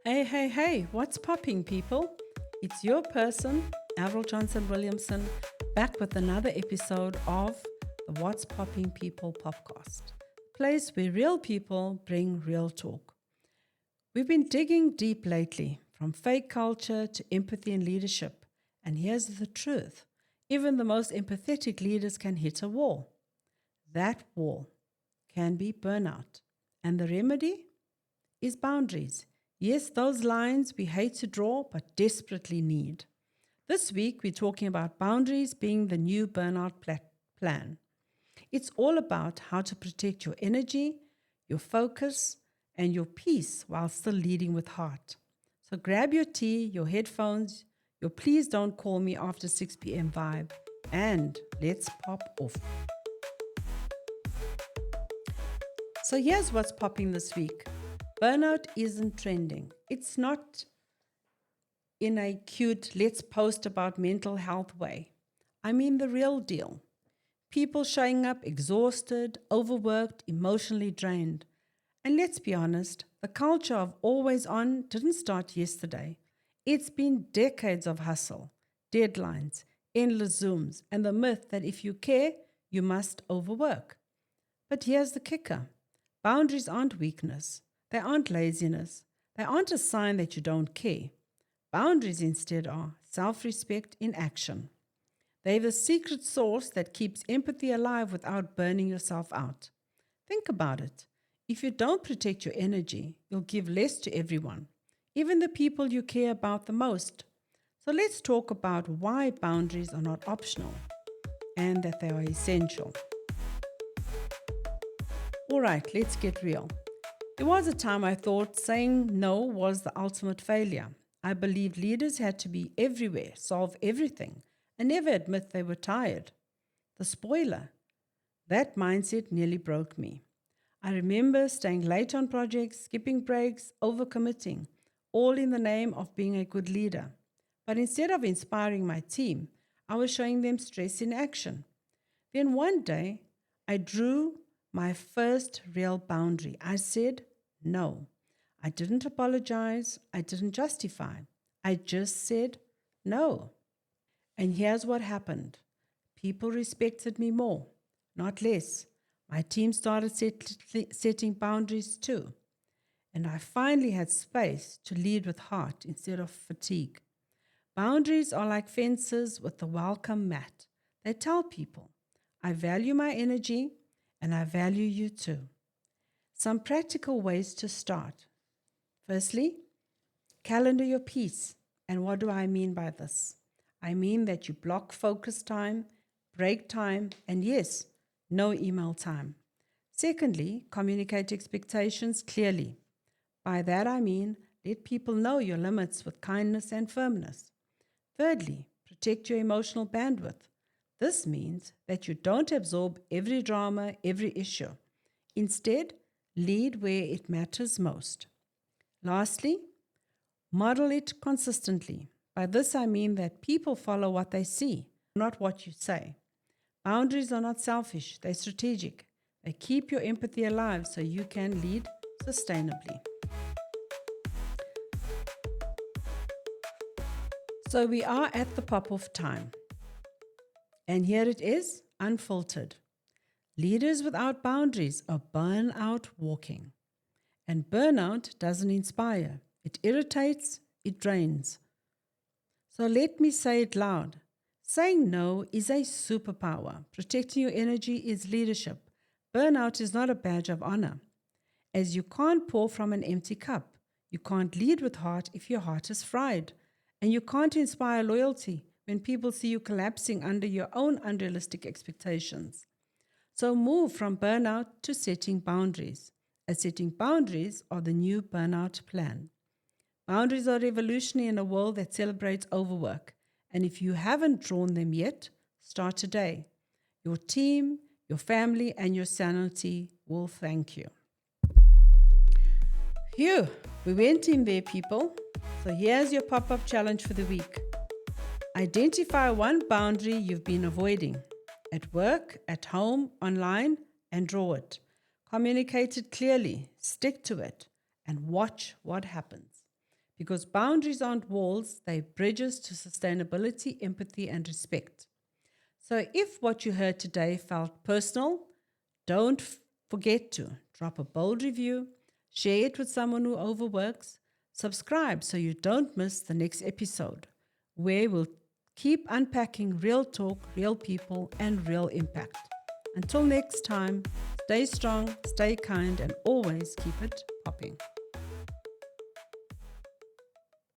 Hey, hey, hey, what's popping, people? It's your person, Avril Johnson Williamson, back with another episode of the What's Popping People Popcast, place where real people bring real talk. We've been digging deep lately, from fake culture to empathy and leadership. And here's the truth: even the most empathetic leaders can hit a wall. That wall can be burnout. And the remedy is boundaries. Yes, those lines we hate to draw but desperately need. This week, we're talking about boundaries being the new burnout plan. It's all about how to protect your energy, your focus, and your peace while still leading with heart. So grab your tea, your headphones, your please don't call me after 6 p.m. vibe, and let's pop off. So here's what's popping this week. Burnout isn't trending. It's not in a cute, let's post about mental health way. I mean the real deal. People showing up exhausted, overworked, emotionally drained. And let's be honest, the culture of always on didn't start yesterday. It's been decades of hustle, deadlines, endless Zooms, and the myth that if you care, you must overwork. But here's the kicker: boundaries aren't weakness, they aren't laziness, they aren't a sign that you don't care. Boundaries instead are self respect in action. They're the secret sauce that keeps empathy alive without burning yourself out. Think about it. If you don't protect your energy, you'll give less to everyone, even the people you care about the most. So let's talk about why boundaries are not optional and that they are essential. All right, let's get real. There was a time I thought saying no was the ultimate failure. I believed leaders had to be everywhere, solve everything, and never admit they were tired. The spoiler: that mindset nearly broke me. I remember staying late on projects, skipping breaks, overcommitting, all in the name of being a good leader. But instead of inspiring my team, I was showing them stress in action. Then one day, I drew my first real boundary. I said no. I didn't apologize. I didn't justify. I just said no. And here's what happened: people respected me more, not less. My team started setting boundaries too. And I finally had space to lead with heart instead of fatigue. Boundaries are like fences with a welcome mat. They tell people, I value my energy and I value you too. Some practical ways to start. Firstly, calendar your peace. And what do I mean by this? I mean that you block focus time, break time, and yes, no email time. Secondly, communicate expectations clearly. By that I mean let people know your limits with kindness and firmness. Thirdly, protect your emotional bandwidth. This means that you don't absorb every drama, every issue. Instead, lead where it matters most. Lastly, model it consistently. By this I mean that people follow what they see, not what you say. Boundaries are not selfish, they're strategic. They keep your empathy alive so you can lead sustainably. So we are at the pop-off time. And here it is, unfiltered. Leaders without boundaries are burnout walking. And burnout doesn't inspire. It irritates, it drains. So let me say it loud. Saying no is a superpower. Protecting your energy is leadership. Burnout is not a badge of honor. As you can't pour from an empty cup, you can't lead with heart if your heart is fried. And you can't inspire loyalty when people see you collapsing under your own unrealistic expectations. So move from burnout to setting boundaries, as setting boundaries are the new burnout plan. Boundaries are revolutionary in a world that celebrates overwork. And if you haven't drawn them yet, start today. Your team, your family, and your sanity will thank you. Phew, we went in there, people. So here's your pop-up challenge for the week. Identify one boundary you've been avoiding at work, at home, online, and draw it. Communicate it clearly, stick to it, and watch what happens. because boundaries aren't walls, they're bridges to sustainability, empathy, and respect. So if what you heard today felt personal, don't forget to drop a bold review, share it with someone who overworks, subscribe so you don't miss the next episode, where we'll keep unpacking real talk, real people, and real impact. Until next time, stay strong, stay kind, and always keep it popping.